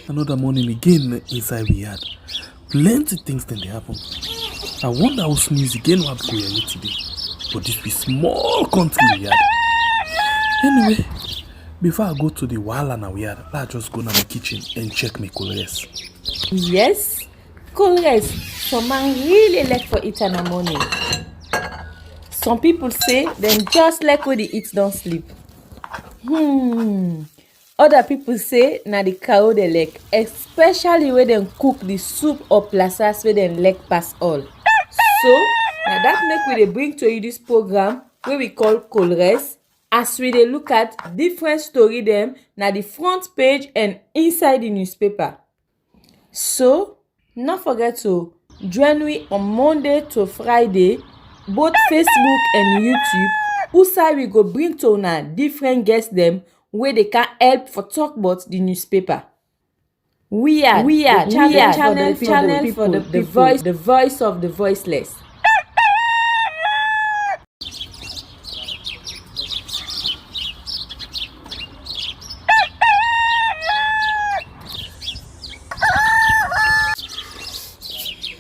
Another morning again inside we had plenty things then they happen. I wonder how sneeze again what go here today. But this be small country we had. Anyway, before I go to the wahala now we had, let's just go to my kitchen and check my colors. Yes, colors. Some man really like for eat in the morning. Some people say them just like when they eat don't sleep. Other people say na the cow they like, especially when them cook the soup or plasas where them like pass all. So now that make we dey bring to you this program wey we call Colres, as we dey look at different story them na the front page and inside the newspaper. So not forget to join me on Monday to Friday, both Facebook and YouTube. Usai we go bring to una different guests them where they can help for talk about the newspaper. We are channel for the people, the voice of the voiceless.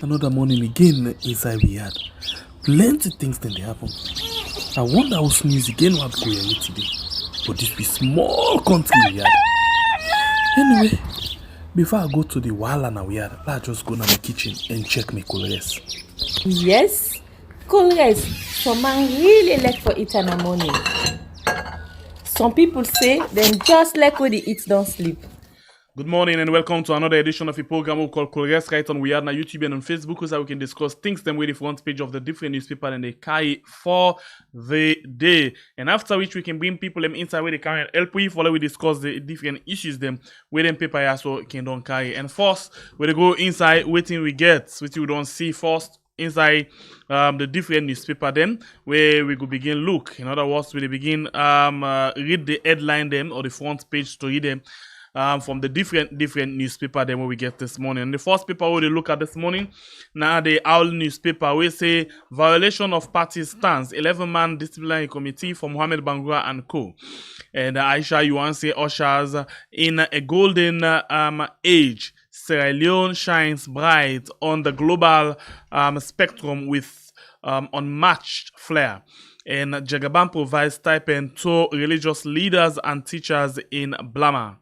Another morning again inside we had plenty things then they happen. I wonder how sneeze again what go here today. But this be small country we had. Anyway, before I go to the wahala now we had, let's just go to my kitchen and check my colors. Yes, colors. Some man really like for eat in the morning. Some people say them just like when they eat don't sleep. Good morning and welcome to another edition of a program we call Colres right on we are on YouTube and on Facebook so we can discuss things them with the front page of the different newspaper and they carry for the day. And after which we can bring people them inside where they can help we follow we discuss the different issues them where them paper also can don't carry. And first we go inside waiting we get, which we don't see first inside the different newspaper them where we go begin look. In other words, we begin read the headline them or the front page story them. From the different newspaper then we get this morning. And the first paper we look at this morning, now the Owl newspaper, we say violation of party stance, 11-man disciplinary committee for Mohamed Bangura and co. And Aisha Yuanse ushers in a golden age. Sierra Leone shines bright on the global spectrum with unmatched flair. And Jagaban provides stipend to religious leaders and teachers in Blama.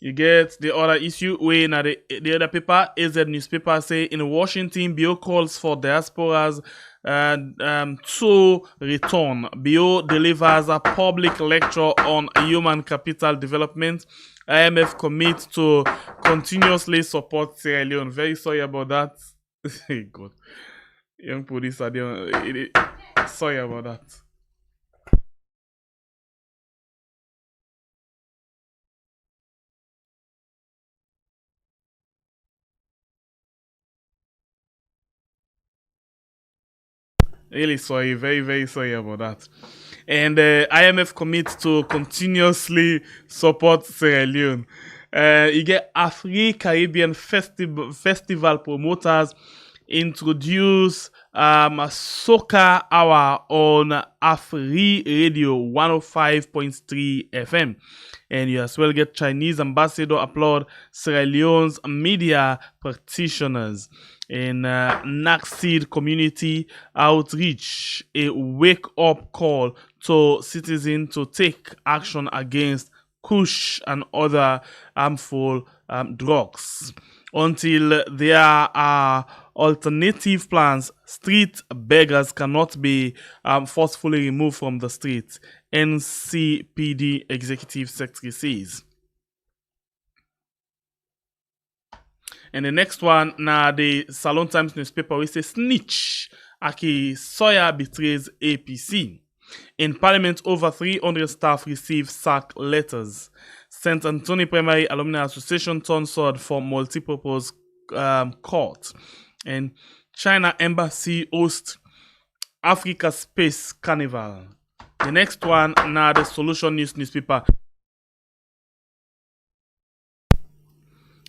You get the other issue where the other paper, AZ newspaper, say in Washington, BO calls for diasporas to return. BO delivers a public lecture on human capital development. IMF commits to continuously support Sierra Leone. Very sorry about that. God. Young police are there. Sorry about that. Really sorry, very, very sorry about that. And IMF commits to continuously support Sierra Leone. You get Afri-Caribbean festival promoters introduce a soca hour on Afri Radio 105.3 FM. And you as well get Chinese ambassador applaud Sierra Leone's media practitioners. In Naksid community outreach, a wake-up call to citizens to take action against kush and other harmful drugs. Until there are alternative plans, street beggars cannot be forcefully removed from the streets, NCPD Executive Secretary says. And the next one, now the Salon Times newspaper, we say snitch. Aki Sawyer betrays APC. In Parliament, over 300 staff receive sack letters. St. Anthony Primary Alumni Association turned sword for multipurpose court. And China Embassy hosts Africa Space Carnival. The next one, now the Solution News newspaper.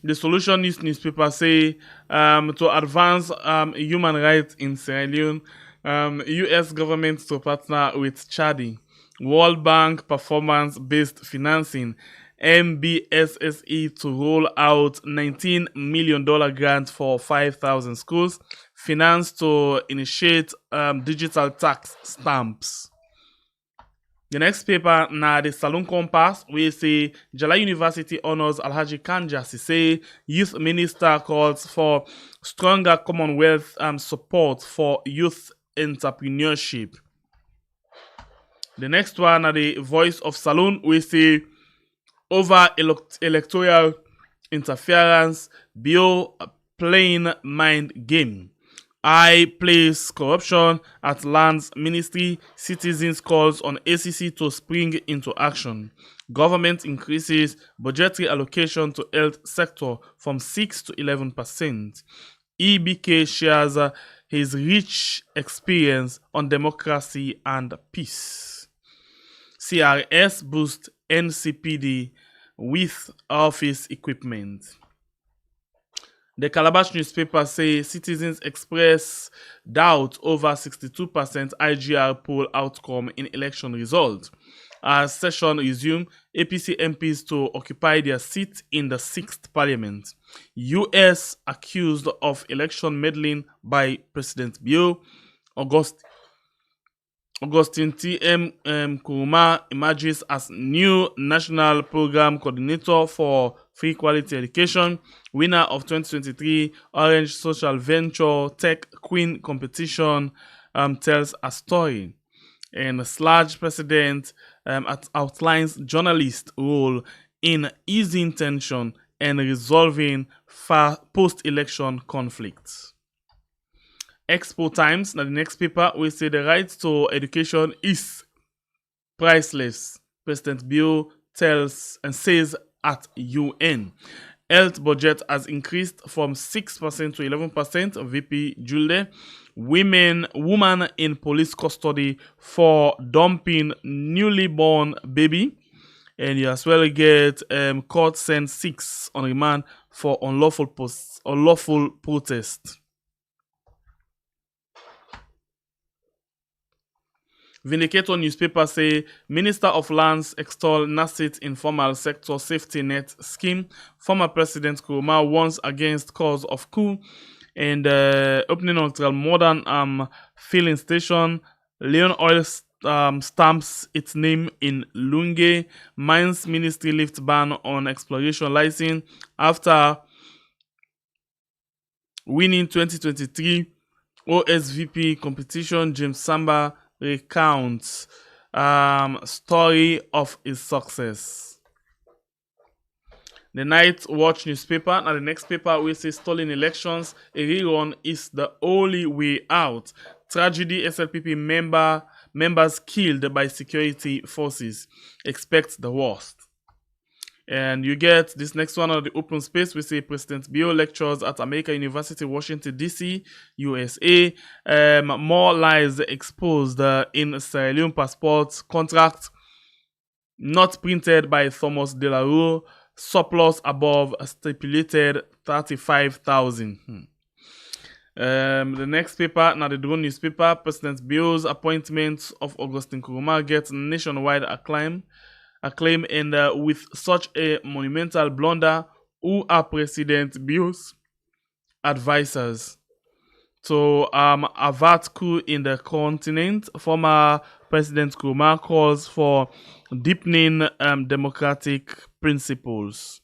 The Solution News newspaper say to advance human rights in Sierra Leone, U.S. government to partner with Chadi, World Bank performance-based financing, MBSSE to roll out $19 million grant for 5,000 schools. Finance to initiate digital tax stamps. The next paper na the Salon Compass we say Jala University honors Alhaji Kanja Sise. Youth Minister calls for stronger Commonwealth support for youth entrepreneurship. The next one na the Voice of Salon we say over electoral interference, Bill playing mind game. I place corruption at Lands Ministry. Citizens calls on ACC to spring into action. Government increases budgetary allocation to health sector from 6 to 11%. EBK shares his rich experience on democracy and peace. CRS boosts NCPD with office equipment. The Calabash newspaper says citizens express doubt over 62% IGR poll outcome in election result. As session resumed, APC MPs to occupy their seat in the 6th parliament. US accused of election meddling by President Bio. Augustine T.M. Kuruma emerges as new national program coordinator for free quality education. Winner of 2023 Orange Social Venture Tech Queen competition tells a story. And Sludge president outlines journalist role in easing tension and resolving post-election conflicts. Expo Times, now the next paper, we say the right to education is priceless. President Bio tells and says at UN. Health budget has increased from 6% to 11%. VP Julde. Woman in police custody for dumping newly born baby. And you as well get court sent 6 on remand for unlawful protest. Vindicator newspaper say Minister of Lands extol NASIT informal sector safety net scheme. Former President Kuruma warns against cause of coup. And opening of modern filling station. Leon Oil stamps its name in Lunge. Mines Ministry lifts ban on exploration license after winning 2023 OSVP competition. James Samba recounts story of his success. The Night Watch newspaper and the next paper will say stolen elections, a rerun is the only way out. Tragedy, SLPP members killed by security forces. Expect the worst. And you get this next one on the open space. We say President Bio lectures at American University, Washington, D.C., USA. More lies exposed in Sierra Leone passport contract not printed by Thomas De La Rue. Surplus above stipulated 35,000. The next paper, now the Drone newspaper. President Bio's appointment of Augustine Kuruma gets nationwide acclaim and with such a monumental blunder, who are President Bio's advisors to avert coup in the continent? Former President Kuruma calls for deepening democratic principles.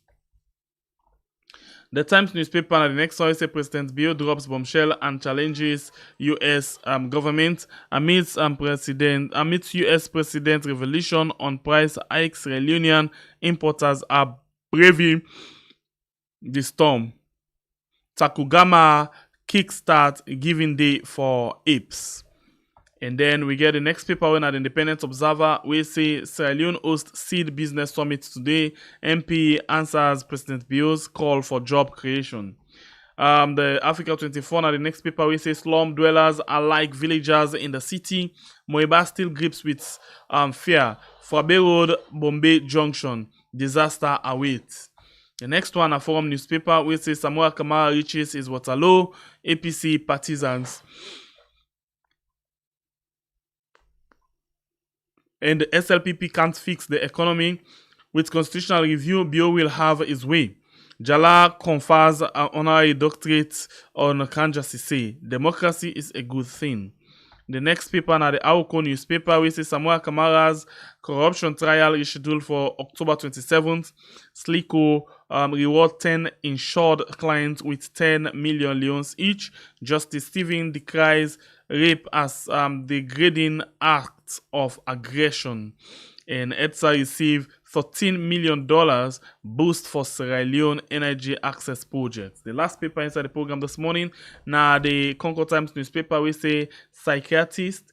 The Times newspaper and the next story say President Bio drops bombshell and challenges U.S. government amidst U.S. President revelation on price hikes. Sierra Leonean importers are braving the storm. Takugama kickstart giving day for apes. And then we get the next paper when at Independent Observer, we say Sierra Leone hosts Seed Business Summit today. MP answers President Bio's call for job creation. The Africa 24, now the next paper, we say slum dwellers are like villagers in the city. Moeba still grips with fear. Frabe Road, Bombay Junction, disaster awaits. The next one, a Forum newspaper, we say Samuel Kamara reaches his Waterloo. APC partisans. And the SLPP can't fix the economy. With constitutional review, Bio will have his way. Jala confers honorary doctorate on Kanjasi say democracy is a good thing. The next paper na the Aoko newspaper, which is Samuel Kamara's corruption trial is scheduled for October 27th. Sliko reward 10 insured clients with 10 million leones each. Justice Stephen decries rape as degrading act of aggression. And EDSA received $13 million boost for Sierra Leone energy access project. The last paper inside the program this morning, now the Concord Times newspaper, we say psychiatrist,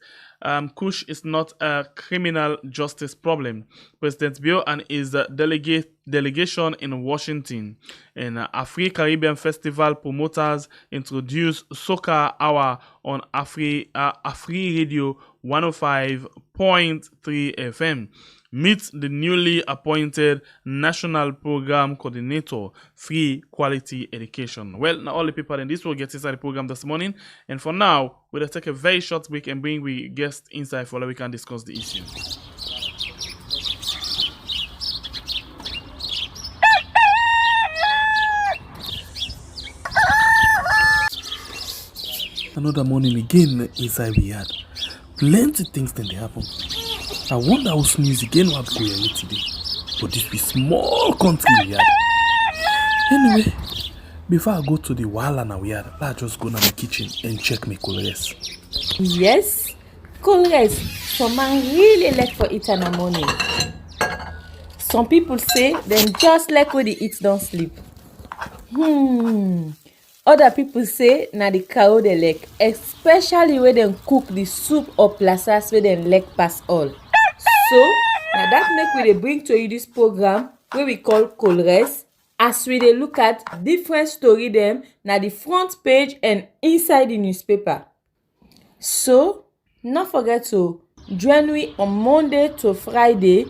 Kush is not a criminal justice problem. President Bio and his delegation in Washington. And Afri Caribbean Festival promoters introduce Soca Hour on Afri Radio 105.3 FM. Meet the newly appointed National Program Coordinator, Free Quality Education. Well, now all the people in this will get inside the program this morning. And for now, we'll take a very short break and bring we guests inside for that we can discuss the issue. Another morning again inside we had plenty things then they happen. I wonder how sneeze again what go here today. But this be small country we had. Anyway, before I go to the wala now we had, let's just go to my kitchen and check my colors. Yes, colors. Some man really like for it in the morning. Some people say them just like when they eat don't sleep. Other people say na the cow they like, especially when they cook the soup or plasas where they like pass all. So, now that make we dey bring to you this program where we call Colres, as we dey look at different story them na the front page and inside the newspaper. So, not forget to join me on Monday to Friday,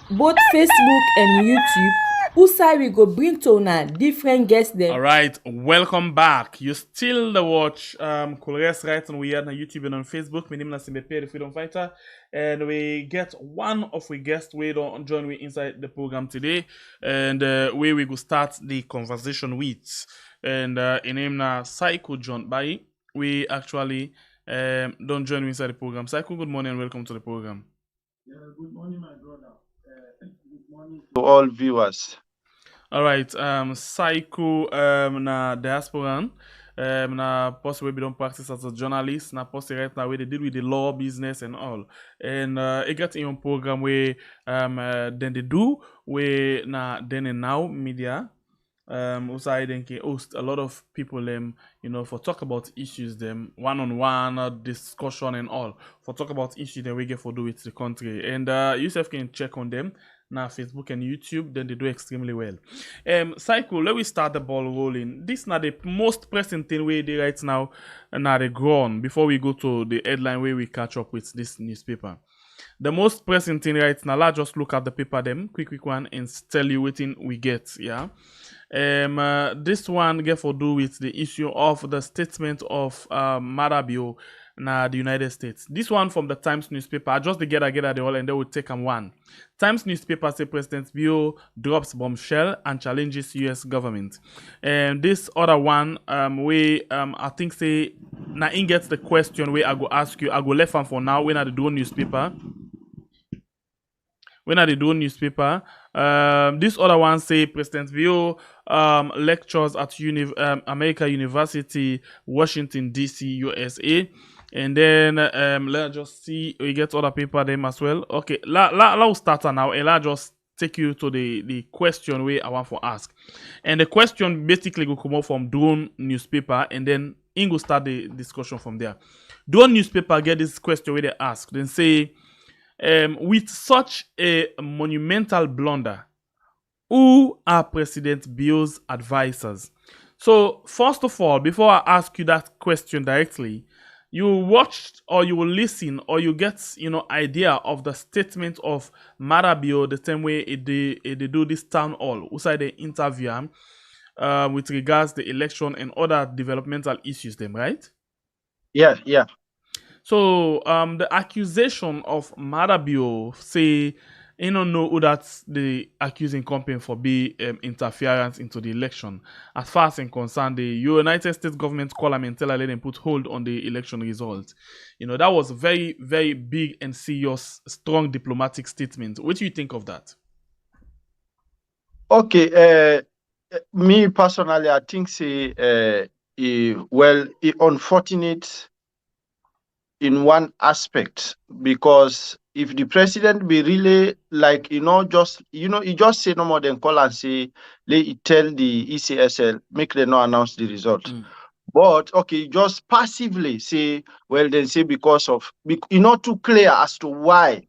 both Facebook and YouTube. Usai we go bring to una different guests them. All right, welcome back. You still the watch Colres right on we are on YouTube and on Facebook. My name is Simbepe, the Freedom Fighter, and we get one of we guests we don't join me inside the program today, and where we go start the conversation with, and in name na Psycho John Bai. We actually don't join me inside the program. Psycho, good morning and welcome to the program. Yeah, good morning, my brother. Good morning to all viewers. All right, Psycho na diasporan, na post we don't practice as a journalist, na post right now where they deal with the law business and all, and it got in a program where then they do where na then and now media. Also I think host a lot of people for talk about issues them one-on-one discussion and all for talk about issues that we get for do with the country, and yourself can check on them now Facebook and YouTube, then they do extremely well. Psycho, let me start the ball rolling. This now the most pressing thing where they right now now they go on before we go to the headline where we catch up with this newspaper. The most pressing thing right now, let's just look at the paper them quick one and tell you what we get. Yeah. This one get for do with the issue of the statement of Marabio na the United States. This one from the Times newspaper. I just get the all and they will take them one. Times newspaper say President Bio drops bombshell and challenges US government. And this other one, I think say now in gets the question where I go ask you, I go left one for now when I do newspaper. When are they doing newspaper? This other one say President Bio lectures at America University, Washington D.C., USA. And then let's just see we get other paper them as well. Okay, let's start now and let's just take you to the question where I want to ask. And the question basically will come out from Drone newspaper and then in go start the discussion from there. Drone newspaper get this question where they ask, then say with such a monumental blunder, who are President Bio's advisors? So, first of all, before I ask you that question directly, you watched or you will listen or you get idea of the statement of Marabio the same way they do this town hall outside the interview with regards to the election and other developmental issues them, right? Yeah. So the accusation of Marabio say You don't know who that's the accusing company for be interference into the election. As far as I'm concerned, the United States government call them and tell them put hold on the election results. That was very, very big and serious, strong diplomatic statement. What do you think of that? Okay, me personally, I think unfortunate in one aspect, because if the president be really like he just say no more than call and say tell the ECSL make them not announce the result. But okay, just passively say, well, then say because of too clear as to why,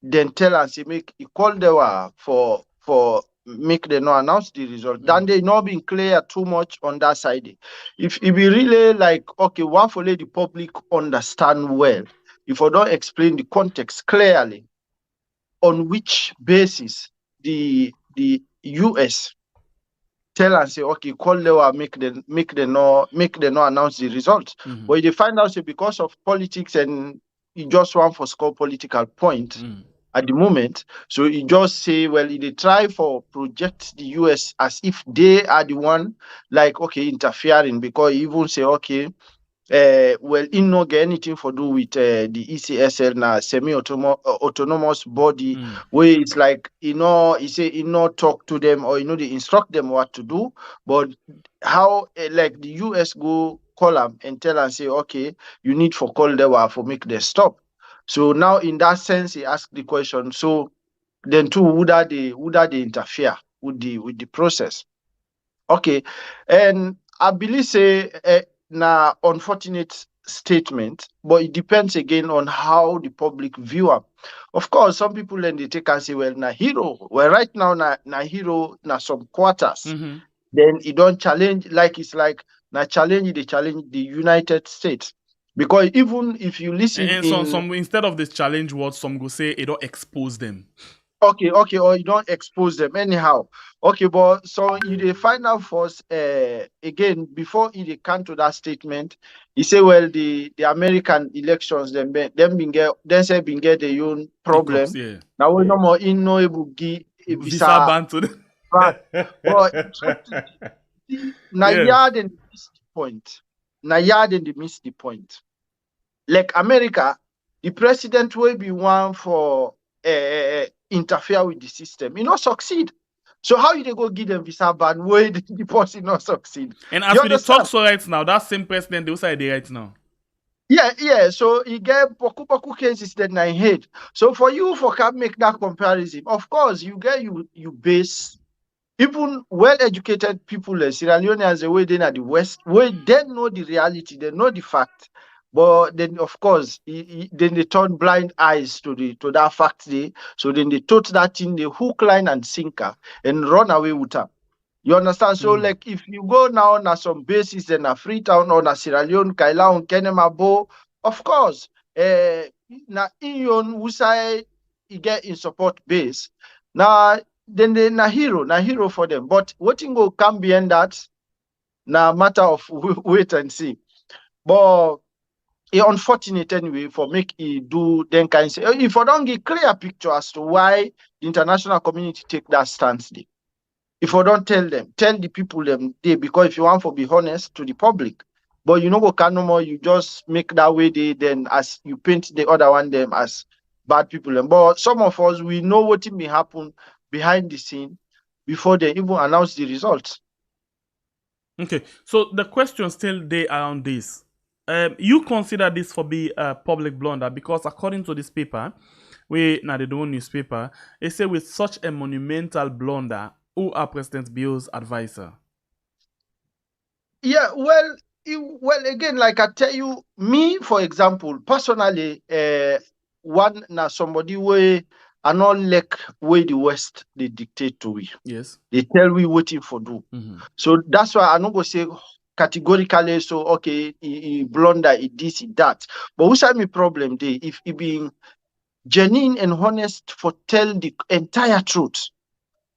then tell and say make he call them for make them not announce the result. Then they not been clear too much on that side. If it be really like, okay, one for let the public understand well, if I don't explain the context clearly on which basis the US tell and say, okay, call them make them not announce the results. But they find out say because of politics and you just want for score political point at the moment. So he just say, well, they try for project the US as if they are the one like, okay, interfering, because he even say, okay, well, he no get anything for do with the ECSL na semi-autonomous body, where it's like, he say he no talk to them or they instruct them what to do, but how like the US go call them and tell and say, okay, you need for call them for make them stop. So now in that sense, he asked the question. So then too, would that they interfere with the process? Okay, and I believe say na unfortunate statement, but it depends again on how the public view am. Of course, some people then they take and say, well, na hero. Well, right now na hero na some quarters. Then it don't challenge, like it's like na challenge the United States. Because even if you listen and some instead of this challenge word, some go say it don't expose them. Okay, or you don't expose them anyhow. Okay, but so you find out first again before they come to that statement. He say, well, the American elections them say been get their own problem. Hiccups, yeah. Now we no more in no able give visa ban to them. But now yard and miss the point. Now yard and they miss the point. Like America, the president will be one for interfere with the system. Not succeed. So how you they go give them visa ban where the person not succeed? And as we talk so right now, that same president they also say right now. Yeah. So he get poku cases that I hate. So for you can make that comparison, of course you get you base even well-educated people like Sierra Leoneans the way they are the West, where they know the reality, they know the fact. But then, of course, then they turn blind eyes to that fact day. So then they tote that in the hook, line, and sinker and run away with them. You understand? So, like, if you go now on some basis in a Freetown or na Sierra Leone, Kaila, and Kenemabo, of course, na Ion Usai get in support base. Now, then they na hero for them. But what thing will come beyond that? Na matter of wait and see. But unfortunate anyway for make it do then kind say if I don't get clear picture as to why the international community take that stance there. If I don't tell the people them they, because if you want to be honest to the public, but you know go can no more, you just make that way they then as you paint the other one them as bad people. But some of us we know what may happen behind the scene before they even announce the results. Okay, so the question still there around this. You consider this for be a public blunder because according to this paper, the own newspaper, they say with such a monumental blunder, who are President Bill's advisor? Yeah, well, again, like I tell you, me for example, personally, one na somebody where I not like way the West they dictate to we. Yes, they tell we waiting for do. So that's why I not go say categorically. So okay, he blunder, he this, he that. But what's my problem? They if he being genuine and honest for tell the entire truth.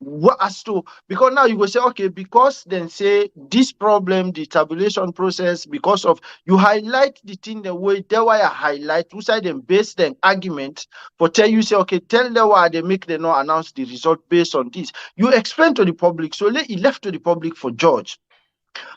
What as to, because now you go say, okay, because then say this problem, the tabulation process, because of you highlight the thing the way they why I highlight, who side them base them argument for tell you say, okay, tell them why they make them not announce the result based on this. You explain to the public, so it left to the public for judge.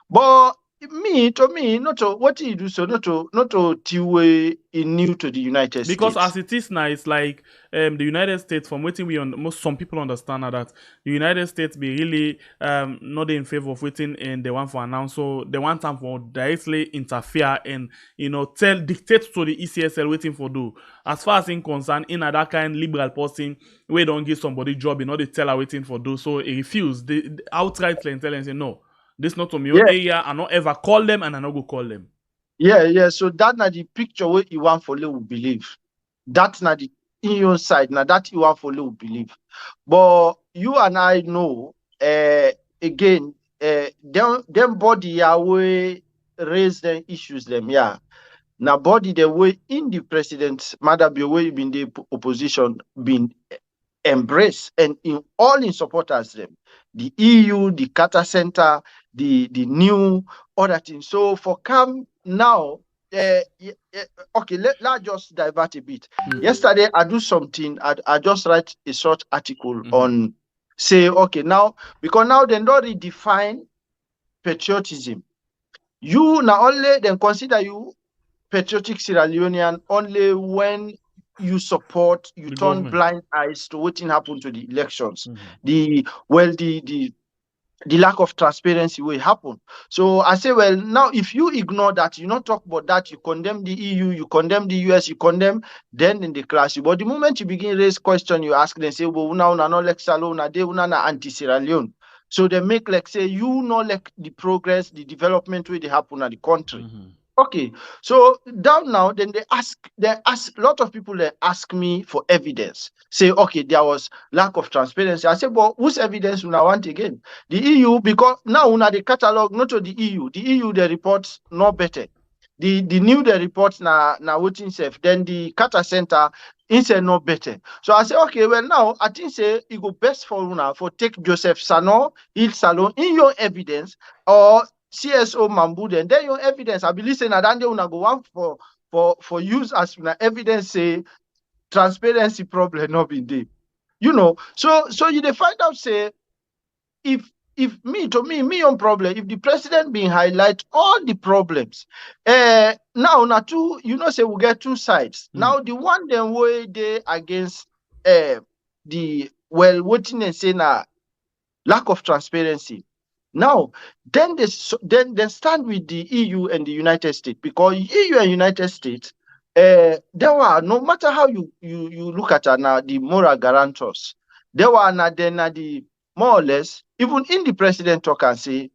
But to me, not to what you do so, not to Tiwe in new to the United Because States. as it is now, it's like the United States, from waiting most some people understand now that the United States be really not in favor of waiting and they want for announce, so they want time for directly interfere and dictate to the ECSL waiting for do. As far as in concern, in that kind liberal person, we don't give somebody job, they tell her waiting for do, so he refuse. They outrightly tell and say no, this not to me own area, I not ever call them and I not go call them. Yeah. So that na the picture where you want for will believe. That's not the in your side. Now that you want for will believe. But you and I know, again, them body are way raise them issues them. Yeah. Now body the way in the president, matter be way in the opposition been embrace and in supporters them, the EU, the Carter Center, the new other things. So for come now, okay, let's just divert a bit. Yesterday I do something. I just write a short article on say, okay, now because now they don't redefine patriotism. You now only then consider you patriotic Sierra Leonean only when you support, you The turn government. blind eyes to what happened to the elections. The lack of transparency will happen. So I say, well, now if you ignore that, you not talk about that, you condemn the EU, you condemn the US, you condemn, then in the class. But the moment you begin raise question, you ask them, say, well, una no like Salona, they una na anti-Sierra Leone. So they make like say, you know like the progress, the development where they happen at the country. Okay, so down now, then they ask a lot of people, they ask me for evidence. Say, okay, there was lack of transparency. I say, but whose evidence will I want again? The EU, because now una the catalog, not to the EU. The EU, the reports no better. The new the reports na waiting safe. Then the Carter Center say no better. So I say, okay, well now I think say it go best for una for take Joseph Sano, Il Salon in your evidence or CSO Mambu, then your evidence. I believe saying that they una go one for use as una evidence say transparency problem not been there. So you dey find out say if me on problem, if the president been highlight all the problems, now two, say we get two sides. Now the one them way they against the waiting and say na lack of transparency. Now, then they stand with the EU and the United States, because EU and United States, there were, no matter how you look at now, the moral guarantors, there were the more or less, even in the president talk and say,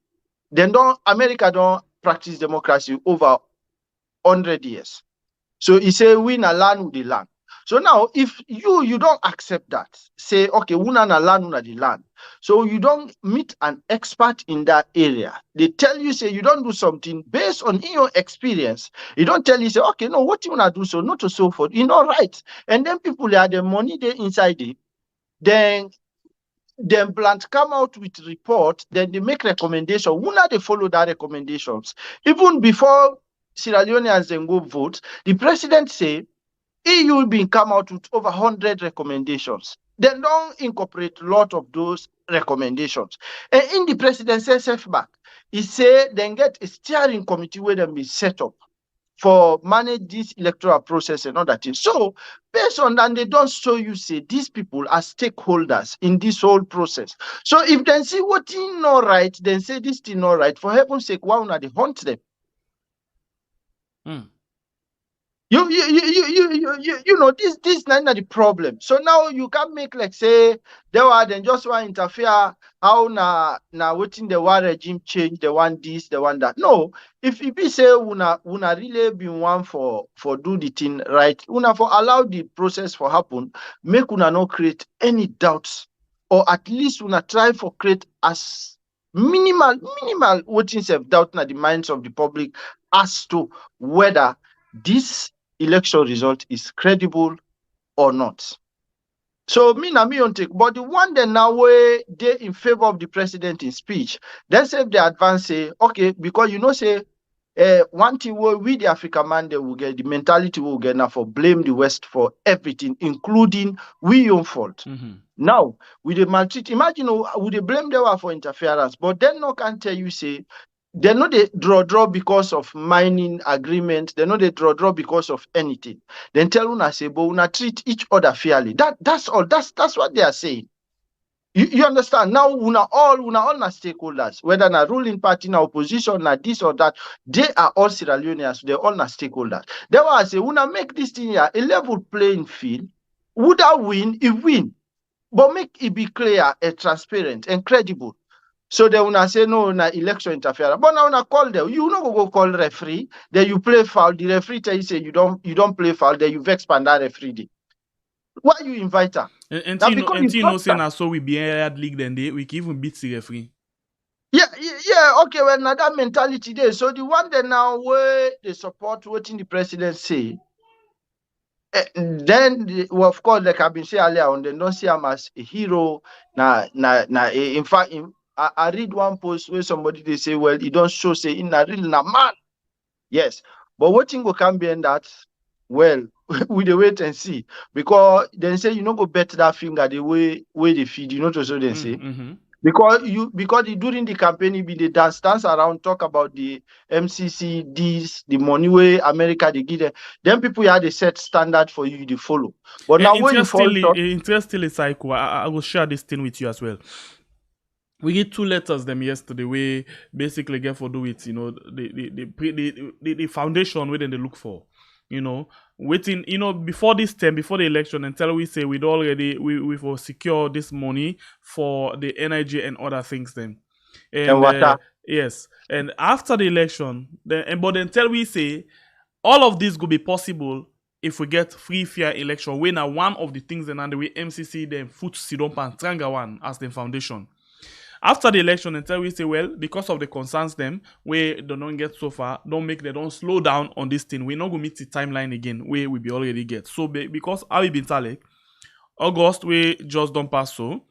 America don't practice democracy over 100 years. So he say, we na land with the land. So now, if you don't accept that, say, okay, una na land, una the land. So you don't meet an expert in that area. They tell you, say, you don't do something based on your experience. You don't tell you, say, okay, no, what you wanna do, so not to so forth. You know, right? And then people have the money they inside it. Then plant come out with report, then they make recommendation. Una they follow that recommendations. Even before Sierra Leoneans then go vote, the president say, EU been come out with over 100 recommendations. They don't incorporate a lot of those recommendations. And in the presidential setback, he say then get a steering committee where they be set up for manage this electoral process and all that thing. So based on that, they don't show you say these people are stakeholders in this whole process. So if they see what thing not right, then say this thing not right. For heaven's sake, why not they hunt them? You know this not the problem. So now you can make like say they were then just want to interfere how na waiting the war regime change, they want this, they want that. No, if you be say una really been one for do the thing right, una for allow the process for happen, make una not create any doubts, or at least una try for create as minimal waiting self doubt in the minds of the public as to whether this election result is credible or not. So me na me on take, but the one that now way they in favor of the president in speech, then say if they advance say okay, because you know say one thing we the African man they will get the mentality we will get now for blame the West for everything, including we own fault. Now with the maltreat, imagine would they blame them for interference, but then no can tell you say they know they draw because of mining agreement. They know they draw because of anything. Then tell una say, but una treat each other fairly. That's all. That's what they are saying. You understand? Now una all na stakeholders, whether na ruling party, na opposition, na this or that, they are all Sierra Leoneans. They all na stakeholders. That's why I say una make this thing here a level playing field. Would I win? If win, but make it be clear and transparent and credible. So they una say no na election interference. But now una call them. You no go call referee. Then you play foul. The referee tell you say you don't play foul. Then you vex panda referee. Why you invite her? And Now you know, because and you you know, trust saying her. so we be in league then we can even beat the referee. Yeah. Okay. Well, now that mentality there. So the one that now where they support what the president say. Then, well, of course, like I've been saying earlier on, they don't see him as a hero. In fact, I read one post where somebody they say, well, he don't show say in a real na man. Yes, but what thing will come behind that? Well, we dey wait and see, because they say you no go bet that finger the way they feed. You know to so they say. Because during the campaign, he be the dance around, talk about the MCC, this, the money way America they give them. Then people had a set standard for you to follow. But now when you fall short, Interestingly, Psycho, I will share this thing with you as well. We get 2 letters them yesterday. We basically get for do it, you know, the foundation where they look for, you know, waiting, you know, before this time, before the election, until we say we'd already we will secure this money for the energy and other things then. and water. Yes, and after the election, but until we say all of this could be possible if we get free, fair election. We now one of the things and the way MCC then foot Sidon and Tranga one as the foundation. After the election, until we say, well, because of the concerns them, we don't get so far, they don't slow down on this thing. We're not going to meet the timeline again where we be already get. So because I been tale, August we just don't pass so.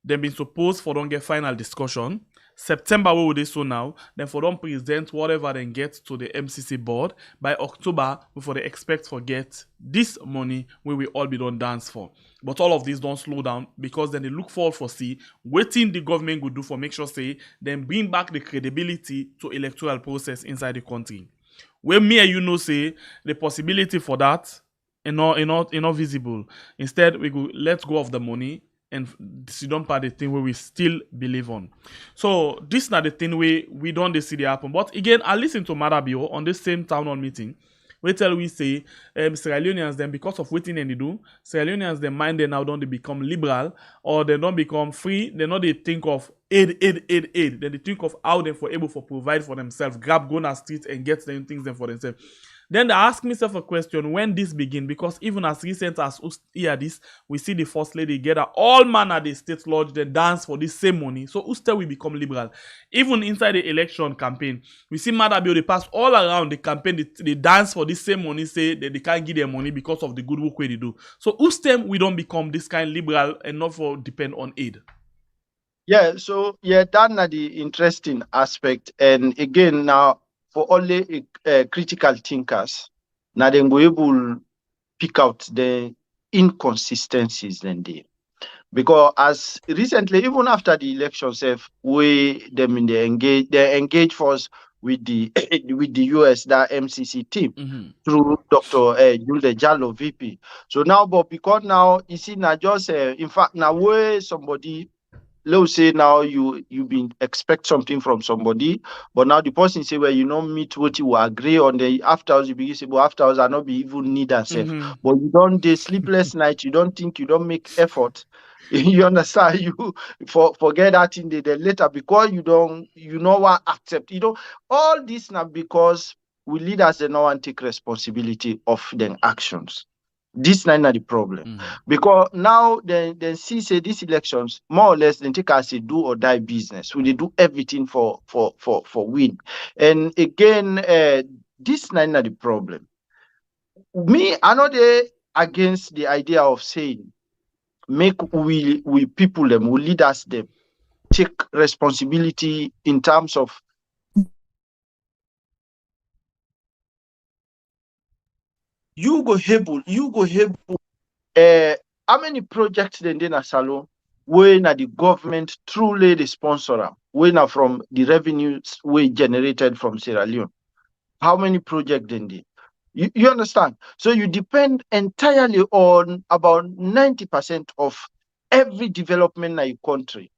Then been supposed for don't get final discussion. September we will do so now. Then for don't present whatever then get to the MCC board. By October, before they expect for get this money where we all be done dance for. But all of this don't slow down, because then they look forward for see waiting the government would do for make sure say then bring back the credibility to electoral process inside the country. Where me and you know say the possibility for that is not visible. Instead, we go let go of the money and see don't part the thing where we still believe on. So this is not the thing we don't see the happen. But again, I listen to Marabio on this same town hall meeting. We say Sierra Leoneans then, because of waiting and they do, Sierra Leoneans their mind they now don't they become liberal, or they don't become free. They not they think of aid. Then they think of how they for able for provide for themselves, grab go on the street and get them things them for themselves. Then I ask myself a question: when this begin? Because even as recent as here this, we see the first lady gather all man at the state lodge, they dance for this same money. So still we become liberal. Even inside the election campaign, we see Madabio they pass all around the campaign, they dance for this same money, say that they can't give their money because of the good work they do. So still we don't become this kind of liberal and not for depend on aid. Yeah, so that's the interesting aspect. And again, now for only critical thinkers, now then we able pick out the inconsistencies then they. Because as recently, even after the election, they engage force with the with the US, that MCC team through Dr. Julde Jallo VP. So now, but because now you see now just in fact now where somebody, let's say now you been expect something from somebody, but now the person say, well, you don't meet what you agree on, the afterwards you begin say, well, afterwards I not be even need and self. But you don't day sleepless night, you don't think, you don't make effort. You understand? You forget that in the later, because you know what accept. You know all this now because we leaders they no want take responsibility of their actions. This not the problem. Because now then see say these elections more or less then take as a do or die business. We do everything for win. And again, this not the problem. Me, I know they against the idea of saying make we people them, we leaders them take responsibility in terms of you go able how many projects then na salon where na the government truly the sponsor am, where na from the revenues we generated from Sierra Leone. How many projects then they? You understand? So you depend entirely on about 90% of every development in your country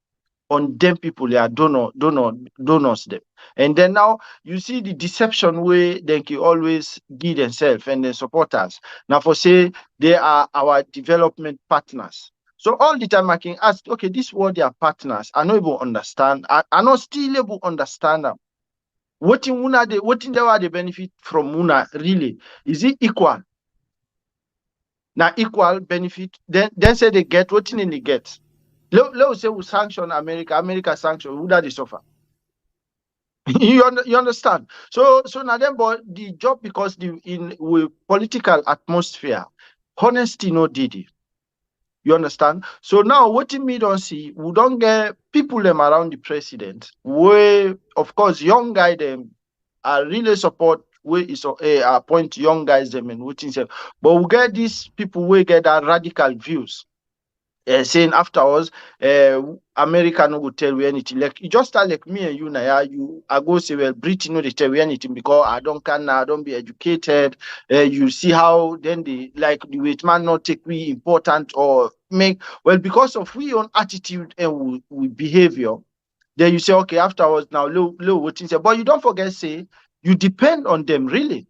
on them people, they are donors them. And then now you see the deception way they can always give themselves and their supporters. Now for say they are our development partners. So all the time I can ask, okay, this what they are partners. I know able understand. I not still able understand them. What in they are the benefit from Muna really? Is it equal? Now equal benefit, then say they get what in they get. Let's say we sanction America sanction, who that they suffer. you understand? So now then, but the job because in with political atmosphere, honesty no did it. You understand? So now what me don't see, we don't get people them around the president. We of course young guy them I really support we is appoint young guys them and what say, but we get these people we get that radical views. Saying afterwards, America no go tell you anything. Like you just start like me and you now. I go say, well, Britain no they tell you anything because I don't be educated. You see how then they like the weight man not take we important or make well because of we own attitude and we behavior. Then you say okay afterwards now low what say, but you don't forget say you depend on them really.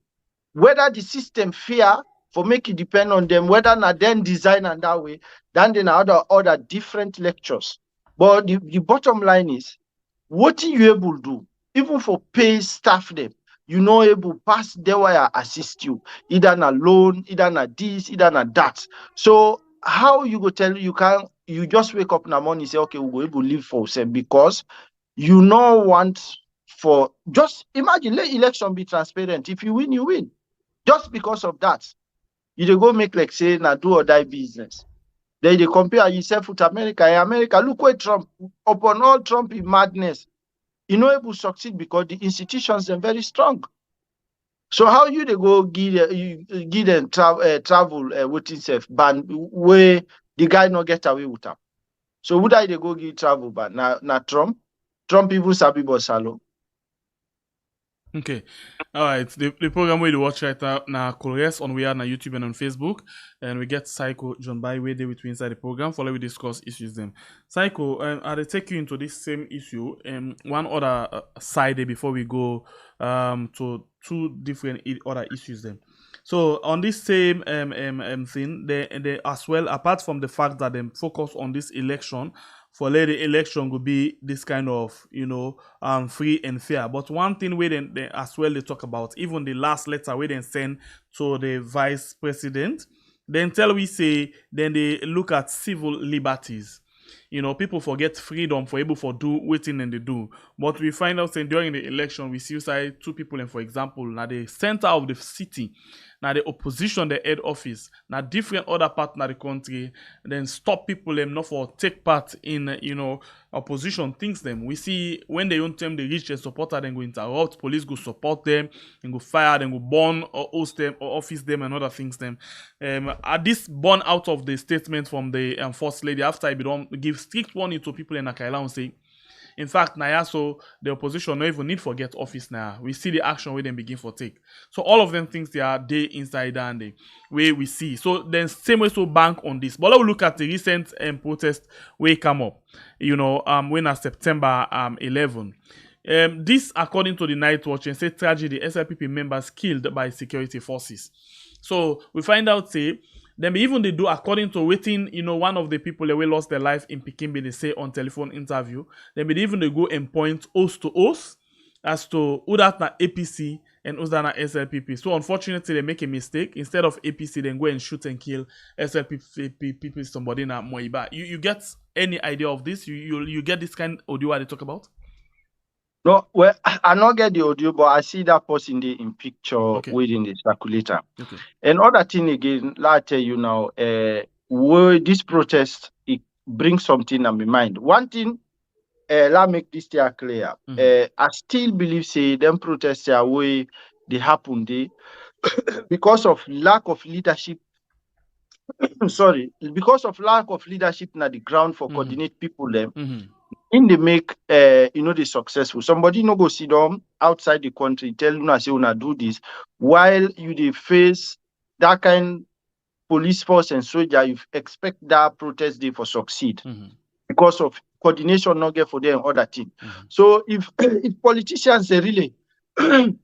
Whether the system fair for make it depend on them, whether not then design and that way, then they other different lectures. But the bottom line is, what you able to do, even for pay staff them, you know able pass there where I assist you, either na loan, either na this, either na that. So how you go tell you just wake up in the morning and say, okay, we will able live for them because you know want for just imagine let election be transparent. If you win, you win. Just because of that, you dey go make like say na do or die business. Then they compare yourself with America. In America, look where Trump, upon all Trump in madness, you know able to succeed because the institutions are very strong. So how you they go give them travel with himself ban where the guy not get away with them. So would I they go give travel ban? Na Trump? Trump even sabi Bosalo. Okay. All right. The program where you watch right now Colores on we are on YouTube and on Facebook. And we get Psycho John by way there with me inside the program. Follow we discuss issues them. Psycho, I'll take you into this same issue. One other side there before we go to two different other issues then. So on this same thing, they as well, apart from the fact that they focus on this election, for later election will be this kind of free and fair. But one thing we then as well they talk about, even the last letter we then send to the vice president, then tell we say then they look at civil liberties. People forget freedom for able for do waiting and they do. But we find out saying during the election, we see two people, and for example, now the center of the city, now the opposition, the head office, now different other part of the country, then stop people them not for take part in opposition things them. We see when they own them, they reach their supporter, then go interrupt, police go support them, and go fire, then go burn or host them or office them and other things them. At this born out of the statement from the first lady after I don't give strict warning to people in Akaila and say, in fact, now so the opposition no even need forget office now. We see the action where they begin for take. So all of them things they are day inside and the way we see. So then same way so bank on this. But let's look at the recent protest where it come up. When September 11. This according to the Night Watch and say tragedy SLPP members killed by security forces. So we find out say then even they do according to waiting, one of the people that we lost their life in Pikimbe, they say on telephone interview, then even they go and point us to us as to who that na APC and who's that na SLPP. So unfortunately they make a mistake. Instead of APC, then go and shoot and kill SLPP somebody na Moiba. You get any idea of this? You get this kind of audio they talk about? No, well, I not get the audio, but I see that person in picture within the circulator. Okay. And other thing again, like I tell you now, where this protest it brings something on my mind. One thing, let make this clear. I still believe say them protests are way they happen they because of lack of leadership. Sorry, because of lack of leadership na the ground for coordinate people them in the make the successful. Somebody no go sit down outside the country tell you say una do this while you dey face that kind police force and soldier. You expect that protest day for succeed because of coordination not get for them other thing. So if if politicians they really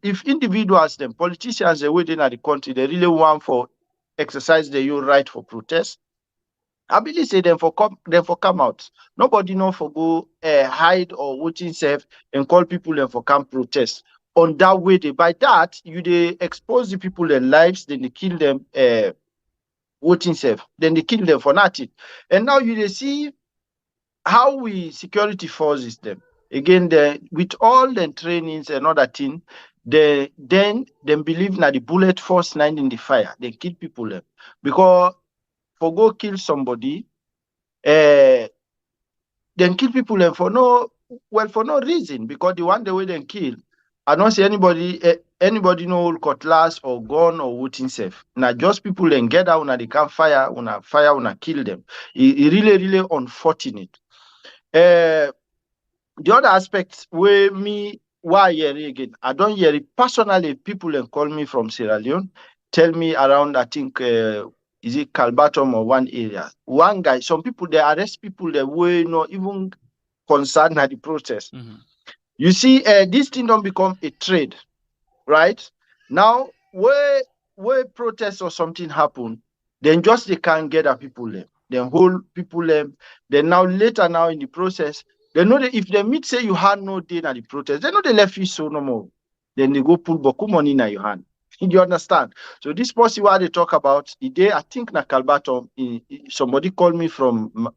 if individuals them politicians they within the country they really want for exercise their right for protest, I believe say them for come out. Nobody know for go hide or watching self and call people them for come protest. On that way, by that you they expose the people their lives, then they kill them watching self, then they kill them for nothing. And now you they see how we security forces them again. With all the trainings and other thing, then believe na the bullet force nine in the fire. They kill people them because for go kill somebody. Then kill people and for no reason because the one the way they kill, I don't see anybody no hold cutlass or gun or wooden safe. Now just people then get out when they can't fire, when I kill them. It really unfortunate. The other aspect where me why hear it again, I don't hear it personally. People then call me from Sierra Leone, tell me around I think is it Calbatom or one area. One guy, some people they arrest people that were not even concerned at the protest. You see, this thing don't become a trade, right? Now, where protest or something happen, then just they can't get the people there. Then hold people there. Then now later now in the process, they know that if they meet say you had no day at the protest, they know they left you so no more. Then they go pull boku money in your hand. You understand? So this policy what they talk about, I think na Calbatom, somebody called me from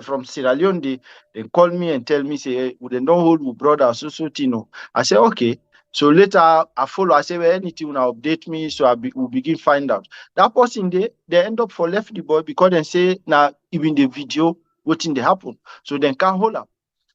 from Sierra Leone. They call me and tell me, say, hey, they don't hold with brother, so Tino. I say, okay. So later I follow, I say, well, anything will update me, so we'll begin find out. That person they end up for left the boy because they say now even the video, what thing they happen. So they can't hold up.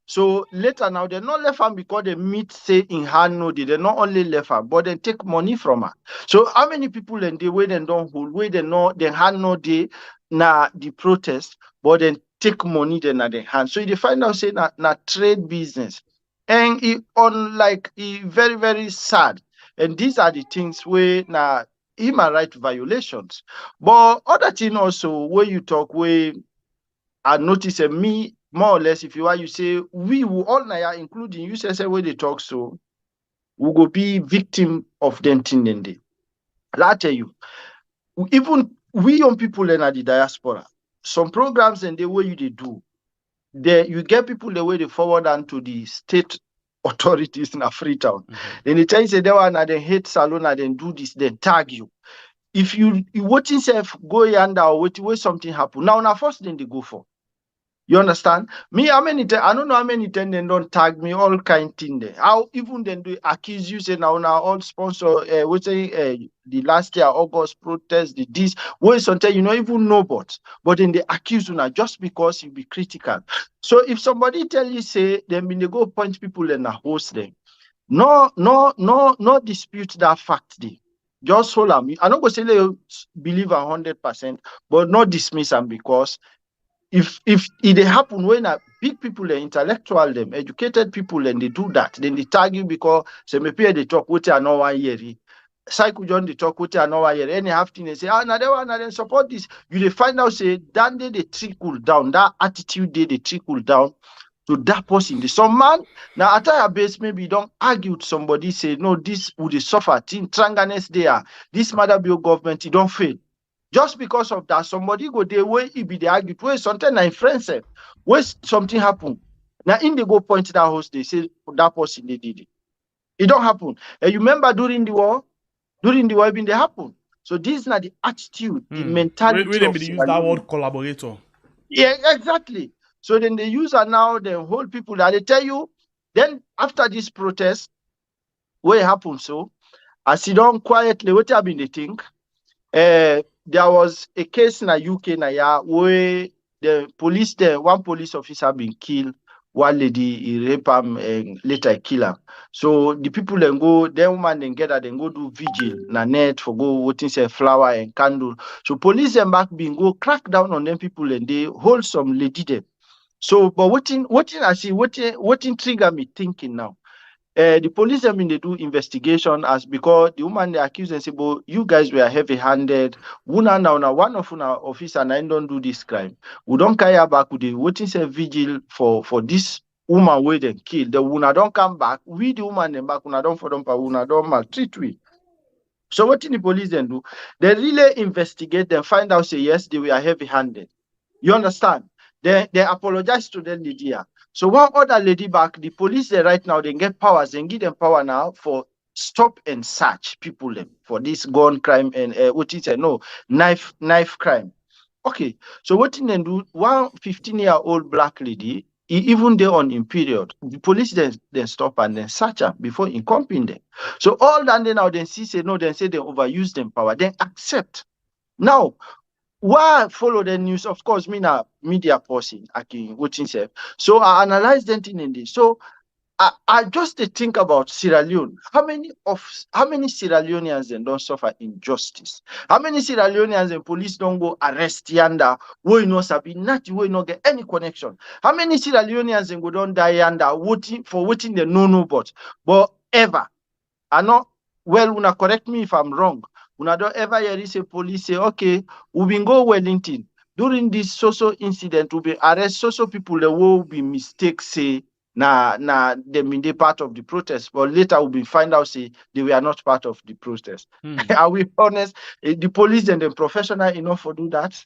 So later now they not left her because they meet say in her no they not only left her but then take money from her. So how many people and they wait and don't hold wait they know they had no day na the protest but then take money then at the hand. So they find out say na trade business and it on like it very sad. And these are the things where na human right violations. But other thing also where you talk where I notice me more or less if you say we will all now including you say where they talk so we go be victim of them thing then they. I tell you, even we young people in the diaspora, some programs and the way they do, you get people the way they forward on to the state authorities in Freetown. Then they tell you say they want and then hate salon and then do this, then tag you. If you watching self go yonder or wait something happen. Now first thing they go for. You understand? Me, how many times I don't know how many times they don't tag me, all kind thing there. How even then they accuse you say now all sponsor we say the last year August protest, the this, where sometimes you not even know but then they accuse you now just because you be critical. So if somebody tell you say then they go punch people and host them, no dispute that fact there. Just hold on. I don't go say they believe 100%, but not dismiss them because if it happen when big people, intellectual, them educated people, and they do that, then they tag you because say maybe they talk with you no 1 year. Cycle John they talk with you no 1 year. Any half thing they say, now they want to support this. You they find out say that day they trickle down, that attitude they trickle down to that person. Some man now at your base maybe don't argue with somebody say no this would they suffer. In Tranganes there, this mother bill government it don't fail. Just because of that, somebody go there where it be the argument, where something like friends said, where something happen. Now in they go point to that host, they say that person they did it. It don't happen. And you remember during the war it been they happen. So this is not the attitude, the mentality. We didn't use that word collaborator. Yeah, exactly. So then they use it now, they hold people that they tell you, then after this protest, what happened? So I sit down quietly, what have been they think? there was a case in the UK where the police there, one police officer been killed, one lady he rape him and later kill him. So the people then go, then woman then get that then go do vigil na net for go what say flower and candle. So police them back been go crack down on them people and they hold some lady there. So but what trigger me thinking now. The police them they do investigation as because the woman they accuse and say, but you guys were heavy-handed. Una now one of una officer and don't do this crime. We don't carry back with the waiting say vigil for this woman where they kill. The una don't come back. We the woman them back. Una don't for them una don't maltreat we. So what the police then do? They really investigate. Then find out say yes they were heavy-handed. You understand? They apologize to the lady here. So one other lady back, the police there right now, they get powers and give them power now for stop and search people them for this gun crime and what is it? No, knife crime. Okay, so what did they do? One 15-year-old black lady, even there on in period, the police then stop and then search her before incumbing them. So all that they now then see say no, then say they overuse them power, then accept. Now, why follow the news? Of course, me na media person, I can watching self. So I analyze them thing in this. So I just think about Sierra Leone. How many Sierra Leoneans then don't suffer injustice? How many Sierra Leoneans and police don't go arrest yanda? We no sabi not we no get any connection. How many Sierra Leoneans then go don't die yanda waiting the no but ever. I know well una correct me if I'm wrong. Una don't ever hear say police say, okay, we been go Wellington. During this social incident, we be arrest social people that will be mistake say they mean they part of the protest, but later we be find out say they were not part of the protest. Are we honest? The police and the professional enough for do that?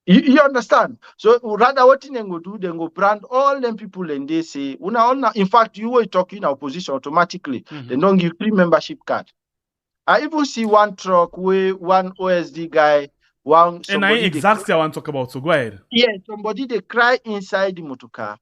You understand? So rather what they go do, they go brand all them people and they say, in fact, you were talking opposition automatically. They don't give free membership card. I even see one truck where one OSD guy, and I exactly I want to talk about, so go ahead. Yeah, somebody they cry inside the motor car,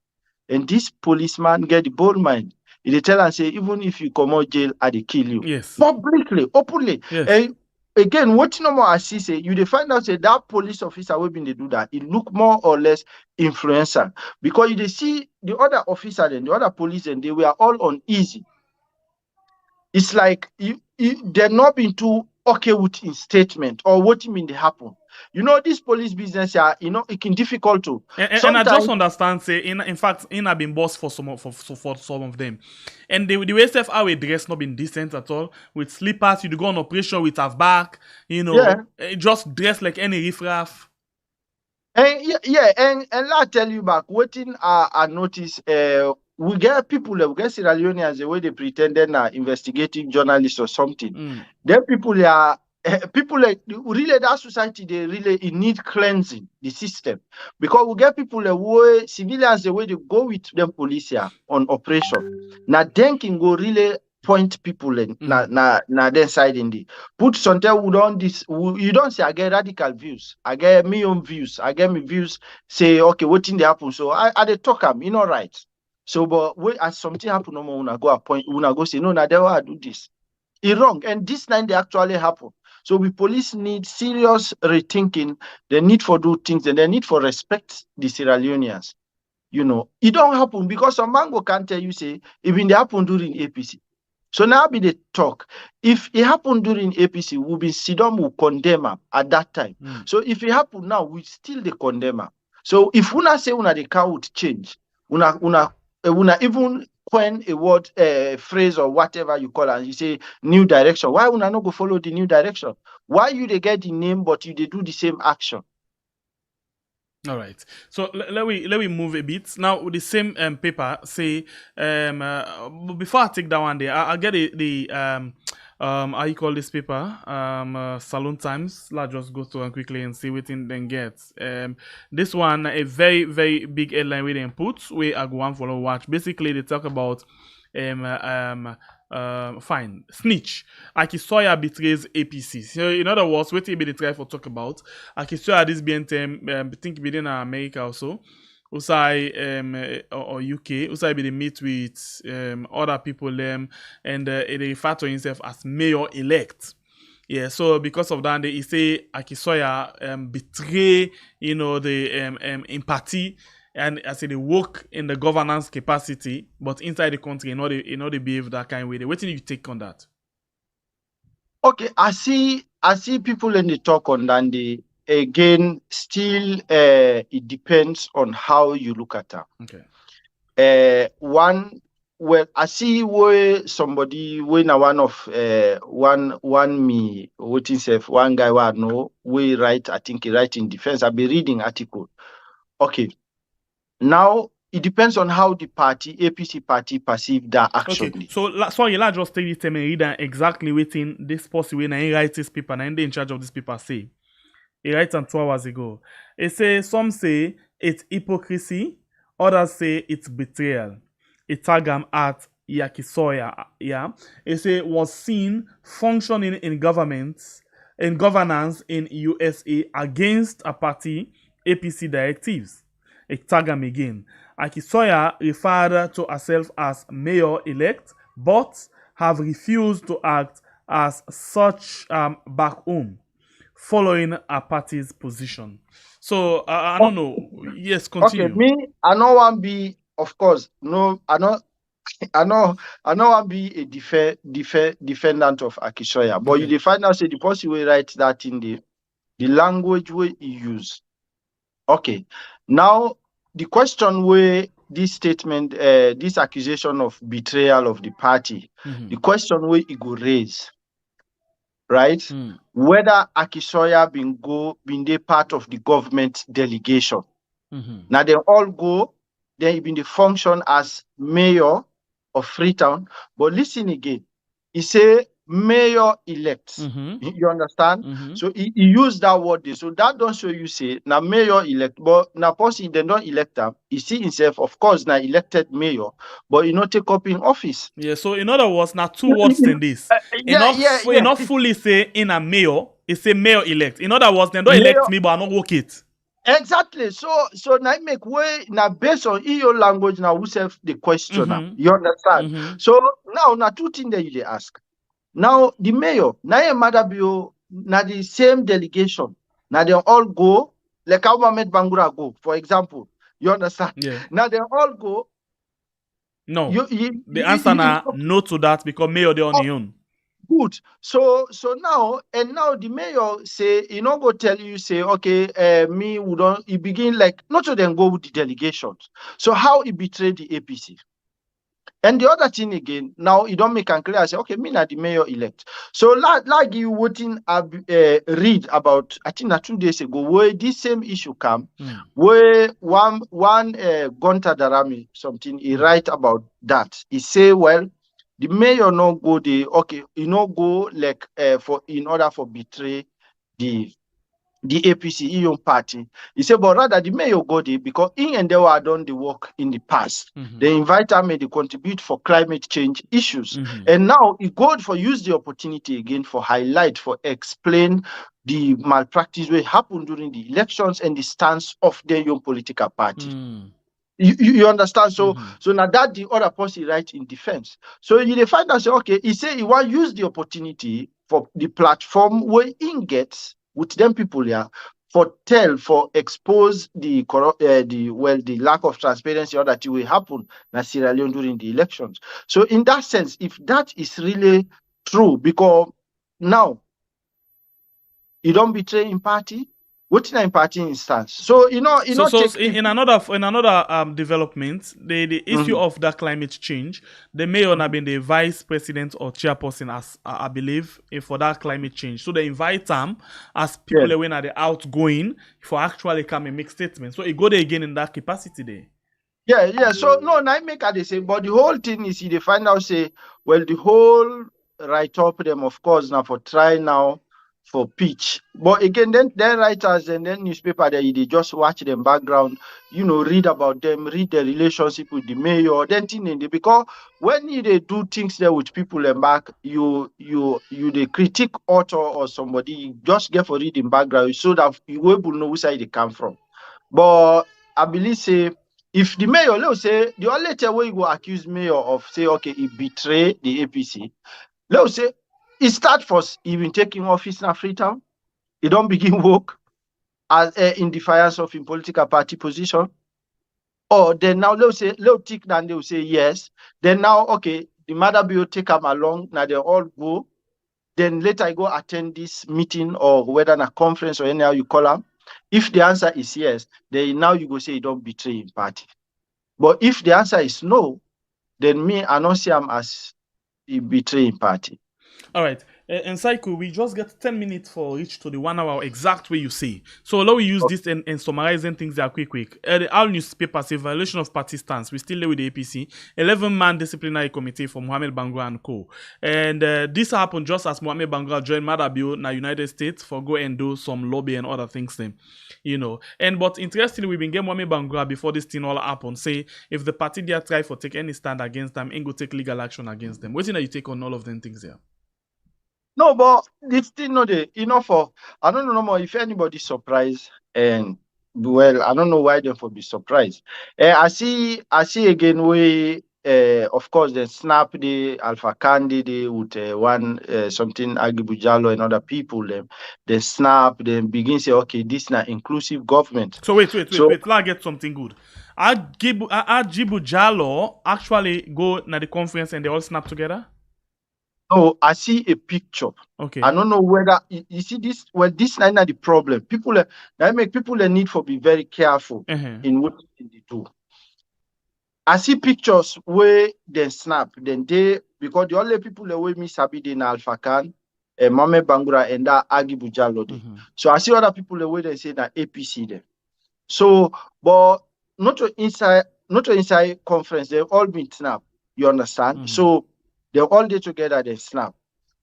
and this policeman get the bold mind. They tell and say, even if you come out jail, I they kill you. Yes. Publicly, openly. Yes. And again, what you know more I see say, you they find out say that police officer will be they do that. It look more or less influencer because you they see the other officer and the other police and they were all uneasy. It's like they're not being too okay with his statement or what you mean they happen. You know, this police business, it can difficult to. And I just understand, say, in fact, I've been boss for some of them. And the way stuff how we dress not been decent at all. With slippers, you go on operation with half back, just dress like any riffraff. And and I'll tell you back, waiting I notice we get people, we get Sierra Leoneans the way they pretend they're investigating journalists or something. Then people are people like really that society they really need cleansing the system because we get people who civilians the way they go with them police here on operation. Now then can go really point people in na their side in the put something you don't say I get radical views, I get me own views, I get me views say okay what in the happen so I they talk right. So but when as something happen no more una go say no na they will do this. It's wrong and this time they actually happen. So we police need serious rethinking, the need for do things and the need for respect the Sierra Leoneans. It don't happen because some mango can't tell you say even they happen during APC. So now be the talk. If it happened during APC, we'll be Sidom will condemn her at that time. So if it happen now, we still the condemn her. So if una say una the car would change, una even coin a word, phrase or whatever you call it, and you say new direction. Why una not go follow the new direction? Why you they get the name but you they do the same action? All right. So let we move a bit now. With the same paper, say before I take that one there, I'll get the how you call this paper Salon Times. Let's just go through and quickly and see what it then gets. This one a very very big headline we then put where I go and follow watch. Basically they talk about fine snitch Akisoya betrays APC. So in other words, what they try for talk about Akisoya this BNTM think within America also Usai or UK Usai be they meet with other people them and they refer to himself as mayor elect. Yeah, so because of that, they say Akisoya betray, the empathy, and I say they work in the governance capacity, but inside the country, they behave that kind of way. What do you take on that? Okay, I see people in the talk on Dandy. Again, still it depends on how you look at her. Okay. One, well, I see where somebody when I one of one me waiting self one guy I know we write, I think he write in defense. I'll be reading article. Okay. Now it depends on how the party, APC party, perceive that action. Okay, so sorry, let's just take this time and read exactly waiting this person when I write this paper and they in charge of this paper say. He writes 2 hours ago. It says some say it's hypocrisy, others say it's betrayal. It tag him at Yakisoya. Yeah. It say was seen functioning in governance in USA against a party APC directives. It tag him again. Akisoya referred to herself as mayor-elect, but have refused to act as such back home, following a party's position. So I don't know. Yes, continue. Okay, me, I know one be, of course, no, I know one be a defendant of Akisoya, but Okay. you find out say the person will write that in the language where he use. Okay, now the question where this statement, this accusation of betrayal of the party, the question where he go raise, right? Whether Akisoya been they part of the government delegation. Now they all go, they been the function as mayor of Freetown. But listen again, he say mayor-elect. You understand? So he used that word there. So that don't show you say now mayor-elect, but now person they don't elect him. He see himself, of course, now elected mayor, but he not take up in office. Yeah, so in other words, now 2 words in this. Yeah. Not fully say in a mayor, it's a mayor-elect. In other words, they don't Mayor- elect me, but I don't work it. Exactly. So now make way now based on your language now who self the question now. You understand? So now two things that you ask. Now the mayor, now your mother bio, now the same delegation. Now they all go, like how Mohamed Bangura go, for example. You understand? Yeah. Now they all go. No. The answer now no to that because mayor they on their own. Good. So now the mayor say he not go tell you say okay me we don't he begin like not to then go with the delegations. So how he betrayed the APC. And the other thing again, now you don't make it clear. I say, okay, me not the mayor elect. So like you wouldn't read about, I think 2 days ago, where this same issue come, where one Gonta Darami something he write about that. He say, well, the mayor no go the okay, you no go like for in order for betray the APC EU party. He said, but rather the mayor go there because in and they were done the work in the past. They invite them and they contribute for climate change issues. And now he go for use the opportunity again for highlight, for explain the malpractice will happen during the elections and the stance of their young political party. You understand? So now that the other person right in defense. So you find out say, okay, he say he want use the opportunity for the platform where he gets with them people here for expose the lack of transparency or that it will happen in Sierra Leone during the elections. So in that sense, if that is really true, because now you don't betray in party, what's in party instance? So in another development, the issue of that climate change, the mayor have been the vice president or chairperson as I believe for that climate change. So they invite them as people when are the outgoing for actually come and make statements. So it go there again in that capacity there. Yeah. So no, I make the same, but the whole thing is they find out say, well, the whole write up them of course now for try now for pitch. But again, then writers and then newspaper they just watch them background, read about them, read the relationship with the mayor, then thing in the because when they do things there with people and back, you the critique author or somebody, you just get for reading background so that you will know which side they come from. But I believe say if the mayor, let's say the only way you go accuse mayor of say okay, he betrayed the APC, let's say It start first even taking office in Freetown. He don't begin work as in defiance of in political party position. Or then now they'll tick down, they'll say yes. Then now, okay, the mother bill take them along, now they all go. Then later I go attend this meeting or whether in a conference or anyhow you call them. If the answer is yes, then now you go say you don't betray in party. But if the answer is no, then me, I don't see him as a betraying party. All right. And Psycho, we just get 10 minutes for each to the 1 hour exact way you say. So let we use this and summarizing things there quick. The All newspaper say violation of party stance. We still live with the APC. 11-man disciplinary committee for Mohamed Bangra and co. And this happened just as Mohamed Bangra joined Madabio na United States for go and do some lobby and other things then. You know. And but interestingly, we've been getting Mohamed Bangra before this thing all happened. Say if the party there try for take any stand against them, ain't go take legal action against them. What do you take on all of them things there? No, but this thing no dey, for I don't know no more if anybody surprised, and well, I don't know why they for be surprised. I see again we of course the snap the Alpha Candy with one something Agibujalo and other people them they snap then begin say okay this na inclusive government. So wait. Let's get something good. Ajibu Jalo actually go na the conference and they all snap together? No, I see a picture. Okay. I don't know whether you see this. Well, this is not the problem. People that make people a need for be very careful in what they do. I see pictures where they snap, then they because the only people the way me sabi they na Alpha Khan, Mame Bangura and that Agibu Jalo. So I see other people the way they say that APC there. So, but not to inside conference, they've all been snap. You understand? So they're all there together, they snap.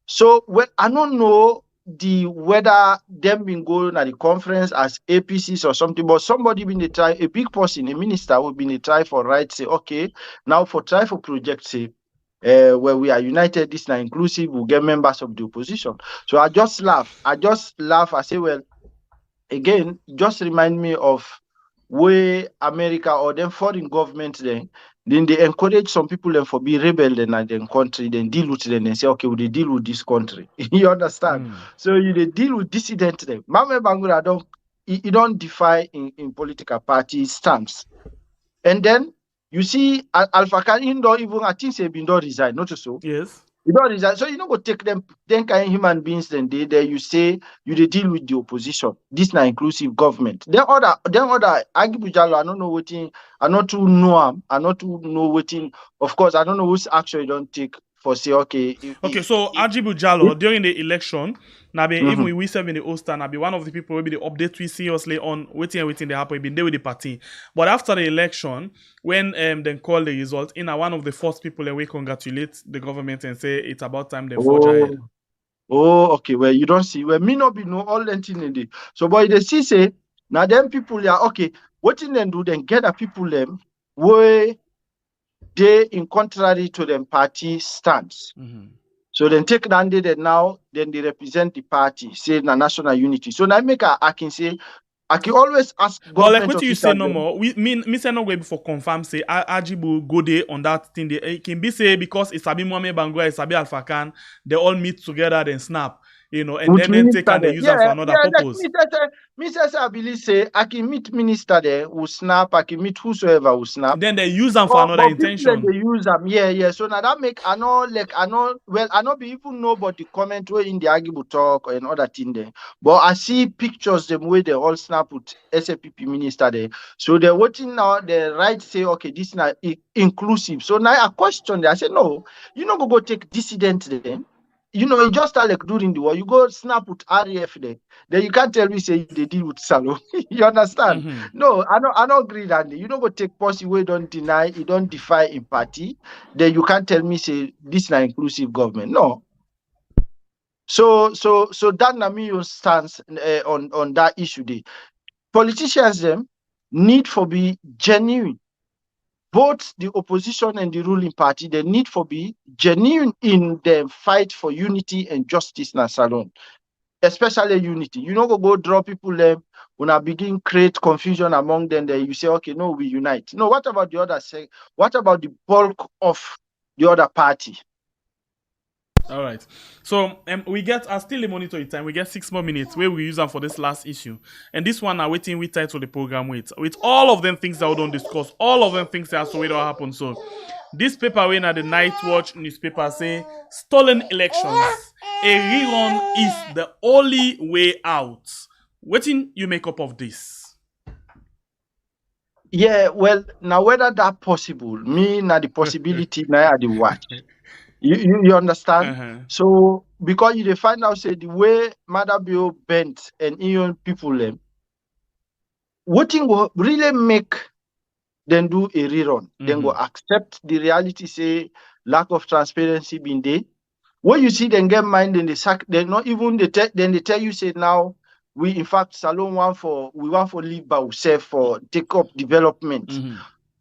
So well, I don't know whether them been going at the conference as APCs or something, but somebody been try, a big person, a minister will be try for right, say, okay, now for try for project, say, where we are united, this now inclusive, we'll get members of the opposition. So I just laugh. I say, well, again, just remind me of where America or them foreign government then they encourage some people then for be rebel in their country, then deal with them and say, okay, we deal with this country. You understand? So you they deal with dissident them. Mame Bangura don't defy in political party stance. And then you see Alpha Khan don't even I think say been don't resign, not so. Yes. You don't resign. So you don't go take them kind of human beings then there you say you deal with the opposition. This not inclusive government. Then other Agibujalo, I don't know what I not to know I not to know what of course I don't know whose action you don't take for say okay. So Ajibu Jalo during the election, now even we serve in the Oster, now be one of the people will be the update we seriously on waiting they happen, been there with the party. But after the election, when then call the result, one of the first people that we congratulate the government and say it's about time they forge ahead. Oh, okay. Well, you don't see. Well, me not be no all anything in it. So, boy, they see say now them people are okay. What in them do then get the people them where they in contrary to them party stance. So then take down that now then they represent the party, say the national unity. So now I can say I can always ask government. But like what you say no more. Me say no way before confirm say Ajibu go there on that thing. It can be say because it's Sabi Mohamed Bangura, it's Sabi Alpha Khan, they all meet together and snap. And then take and they use them for another purpose. Me say I believe say I can meet minister there who snap, I can meet whosoever who snap. Then they use them for another intention. They use them, yeah. So now that make I not be even nobody comment where in the Agibu talk or another thing there. But I see pictures them where they all snap with SAPP minister there. So they're watching now. The right say okay, this is not inclusive. So now I question there. I say no, you not go take dissident then. You just like during the war, you go snap with RAF there. Then you can't tell me say they deal with Salo. You understand? No, I don't agree that you don't go take policy where don't deny, you don't defy in party. Then you can't tell me say this is not inclusive government. No. So that na me your stance on that issue there. Politicians them need for be genuine. Both the opposition and the ruling party, they need for be genuine in the fight for unity and justice na salon, especially unity. You know, go draw people them when I begin create confusion among them. Then you say, okay, no, we unite. No, what about the other? What about the bulk of the other party? All right. So we get, I still monitor the time. We get 6 more minutes where we use them for this last issue. And this one, I'm waiting with title the program with all of them things that we don't discuss, all of them things that so we don't happen. So this paper when at the Night Watch newspaper say stolen elections. A rerun is the only way out. What you make up of this? Yeah, well, now whether that possible, me now the possibility now the watch. You understand? Uh-huh. So because you dey find out say the way Madabio bent and Ion people them, what thing will really make them do a rerun? Then go accept the reality, say lack of transparency being there. When you see them get mind in the sack, they not even then they tell you say now we in fact Salon want for live by ourselves for take up development.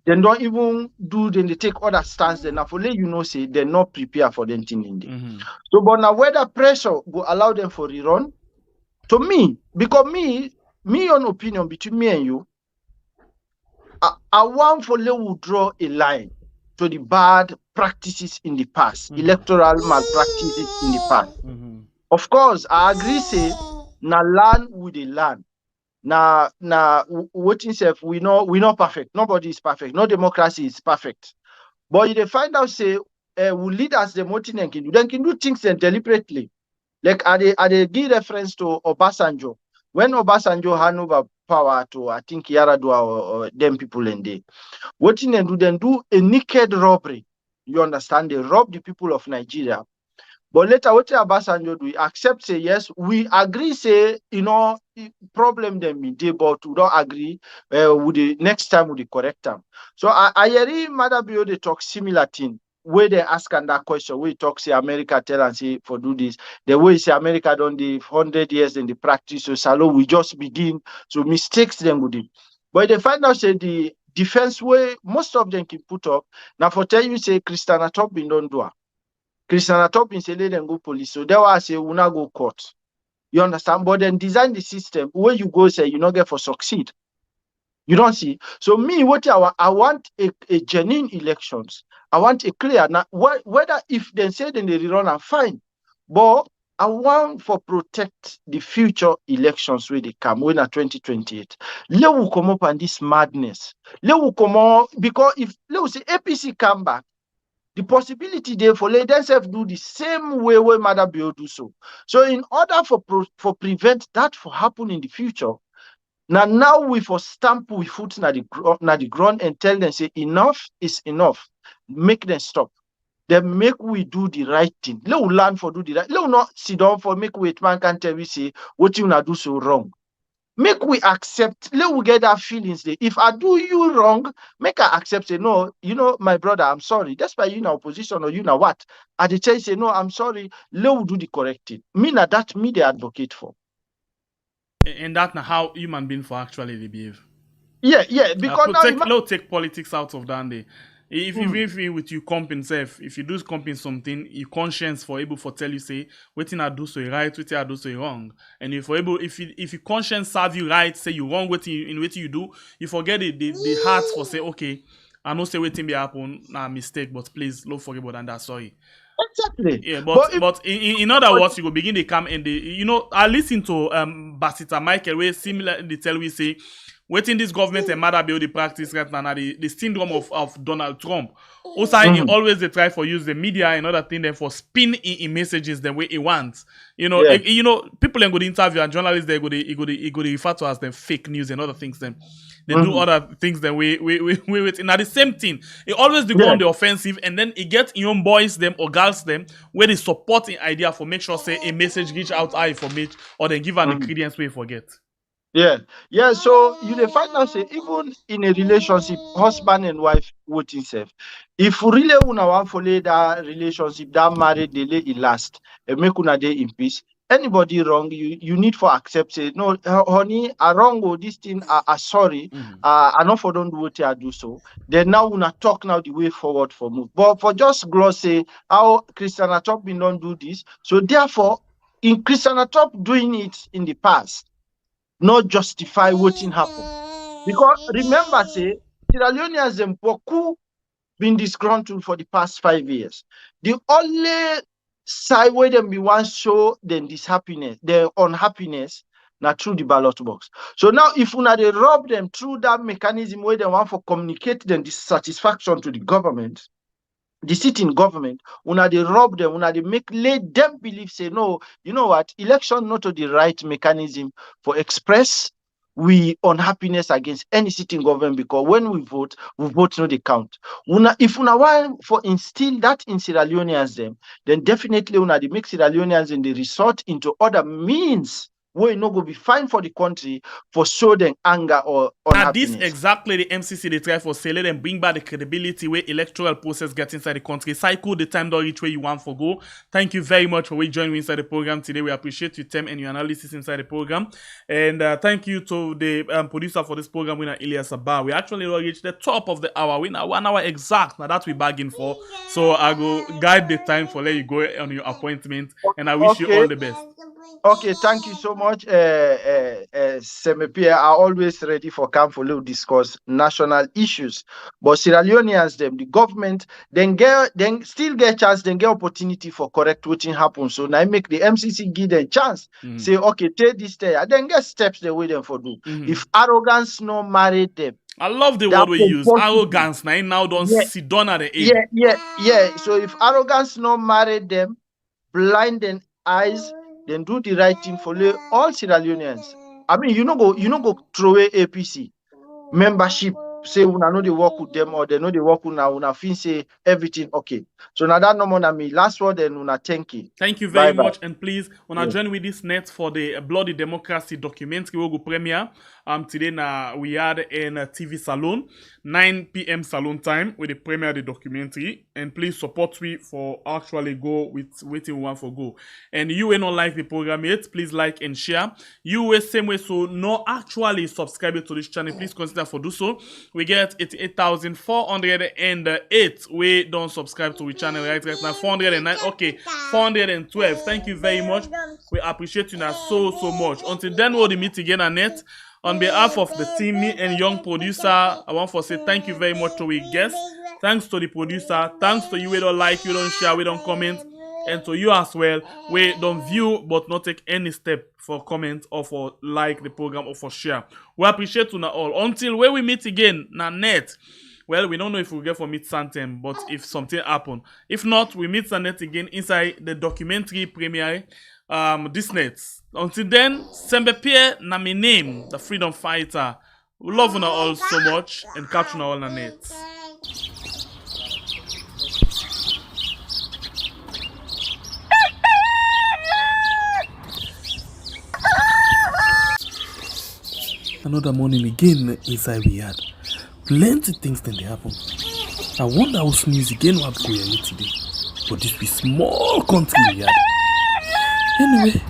They don't even do, then they take other stance. Then for let you know, say they're not prepared for them thing in there. So, but now whether pressure will allow them for rerun, to me, because me on opinion between me and you, I want for let will draw a line to the bad practices in the past, electoral malpractices in the past. Of course, I agree. Say na land with the land. Now, what itself we not perfect. Nobody is perfect. No democracy is perfect. But you find out say will leaders the mountain and can do. They can do things deliberately. Like are they give reference to Obasanjo when Obasanjo hand over power to I think Yaradua or them people in there. What they do? Then do a naked robbery. You understand? They rob the people of Nigeria. But later, what Obasanjo do? We accept, say yes, we agree, say problem them in day, but we don't agree. With the next time with the correct time. So I hear Madabio they talk similar thing. Where they ask and that question, we talk say America tell and say for do this. The way say America done the 100 years in the practice, so Salo we just begin. So mistakes them with it. But they find out say the defense way most of them can put up. Now for tell you say Christiana Top in don't do. Christiana Topping say let them go police. So there was say we not go court. You understand? But then design the system where you go say you not get for succeed. You don't see. So me, what I want a genuine elections. I want a clear now whether if they say then they rerun are fine. But I want for protect the future elections where they come when at 2028. Let will come up on this madness. Let will come on because if let us say APC come back. The possibility there for let themselves do the same way Madabio do so. So in order for prevent that for happen in the future, now we for stamp we foot na the ground and tell them say enough is enough. Make them stop. Then make we do the right thing. Let we learn for do the right. Let we not sit down for make wait man can tell we say what you na do so wrong. Make we accept, let we get that feelings there. If I do you wrong, make I accept say, no, my brother, I'm sorry. That's why you in opposition or you know what. I the tell you say, no, I'm sorry, let we do the correct thing. Me na that me they advocate for. And that's how human beings for actually they behave. Yeah, because now take politics out of that day. If you with you comping self, if you do comping something, your conscience for able for tell you say waiting I do so right, waiting I do so wrong. And if able if your conscience serve you right, say you wrong waiting in what you do, you forget the heart for say okay, I know say waiting be happen, nah mistake, but please don't forget about that, sorry. Exactly. Yeah, but in other words, you go begin to come and I listen to Basita Michael where similar they tell we say waiting this government and matter build the practice right now the syndrome of Donald Trump. Also, he always they try for use the media and other thing then for spin in messages the way he wants. People then go to interview and journalists they go to refer to as them fake news and other things then. They do other things then we wait. And the same thing. It always they go on the offensive and then it get young boys them or girls them where they support the idea for make sure say a message reach out high for me or then give an ingredients we forget. Yeah. So you find out say even in a relationship, husband and wife voting self. If we really una want follow that relationship, that marriage delay it last, and make una day in peace. Anybody wrong, you need for accept say no, honey, I wrong or this thing. I sorry. I not for don't do what I do so. Then now una talk now the way forward for move. But for just gloss say how Christiana Top been don't do this. So therefore, in Christiana Top doing it in the past. Not justify what happened. Because remember, say, Sierra Leoneans and Boku been disgruntled for the past 5 years. The only side where them be one show then this happiness, their unhappiness, now through the ballot box. So now if una they rob them through that mechanism where they want for communicate them dissatisfaction to the government, the sitting government, una they rob them, una they let them believe, say, no, you know what, election not the right mechanism for express we unhappiness against any sitting government, because when we vote no they count. If una want for instill that in Sierra Leoneans them, then definitely una they make Sierra Leoneans and they resort into other means where no go be fine for the country for show them anger or Now, unhappiness. this exactly the MCC they try for say, let them bring back the credibility where electoral process gets inside the country. Cycle the time don't reach where you want for go. Thank you very much for joining me inside the program today. We appreciate your time and your analysis inside the program. And thank you to the producer for this program, winner Elias Sabah. We actually reached the top of the hour. We now 1 hour exact. Now that we bargain for. So I go guide the time for let you go on your appointment. And I wish you all the best. Okay, thank you so much, Semepia. Are always ready for camp for little discuss national issues. But Sierra Leoneans, them, the government, then still get chance, then get opportunity for correct what happen. So now make the MCC give them chance. Say, okay, take this day, and then get steps they wait them for do. If arrogance no marry them. I love the word we use, arrogance. Now don't sit down at the end. Yeah. So if arrogance no marry them, blind them eyes, then do the right thing for all Sierra Leoneans. I mean, you know go throw away APC membership. Say una know they work with them or they know they work with una feel say everything okay. So now that no more than me. Last word and una thank you. Thank you very much, and please wanna join with this net for the Bloody Democracy documentary we go premiere today na we had in TV Salon 9 p.m. Salon time with the premiere the documentary, and please support me for actually go with waiting we want for go. And you ain't not like the program yet, please like and share. You will same way, so no actually subscribe to this channel, please consider for do so. We get 88,408 we don't subscribe to the channel right now. 409, okay, 412. Thank you very much. We appreciate you now so much. Until then, we'll meet again Annette. On behalf of the team, me and young producer, I want to say thank you very much to our guests. Thanks to the producer. Thanks to you. We don't like, we don't share, we don't comment. And to you as well. We don't view but not take any step for comment or for like the program or for share. We appreciate you now all. Until when we meet again, Nanette. Well, we don't know if we'll get for meet Santem, but if something happen. If not, we meet Nanette again inside the documentary premiere. This net. Until then, Sembe Pierre na my name, the freedom fighter. We love you all so much and catch you all na net. Another morning again inside we had plenty things then they happen. I wonder how sneeze again what go here today. But this be small country we had. Anyway,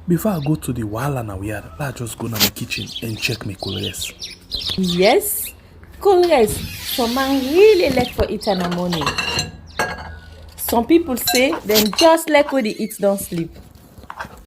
before I go to the wahala na we had, I just go to my kitchen and check my colors. Yes, colors. Some man really like for eat in the morning. Some people say them just like when they eat don't sleep.